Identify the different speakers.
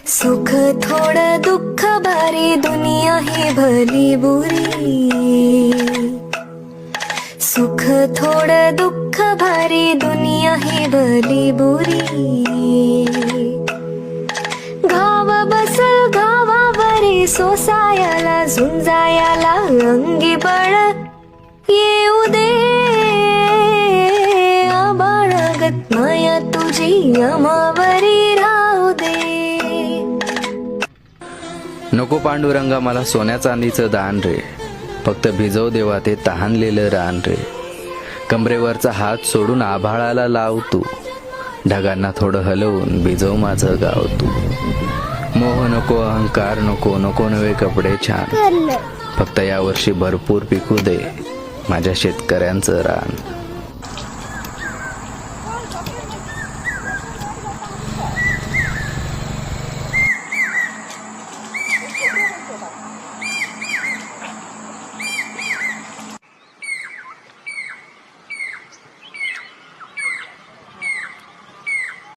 Speaker 1: सुख थोडं दुःख भारी दुनिया ही भली बुरी, सुख थोडं दुःख भारी दुनिया ही भली बुरी, गाव बसल गावावरी सोसायाला झुंजायाला अंगी बळ येऊ दे, आबाळगत माया तुझी अमावरी राहू दे.
Speaker 2: नको पांडुरंगा मला सोन्या चांदीचं दान रे, फक्त भिजव देवा ते तहानलेलं रान रे. कमरेवरचा हात सोडून आभाळाला लाव तू, ढगांना थोडं हलवून भिजव माझं गाव तू. मोह नको, अहंकार नको, नको नवे कपडे छान, फक्त यावर्षी भरपूर पिकू दे माझ्या शेतकऱ्यांचं रान.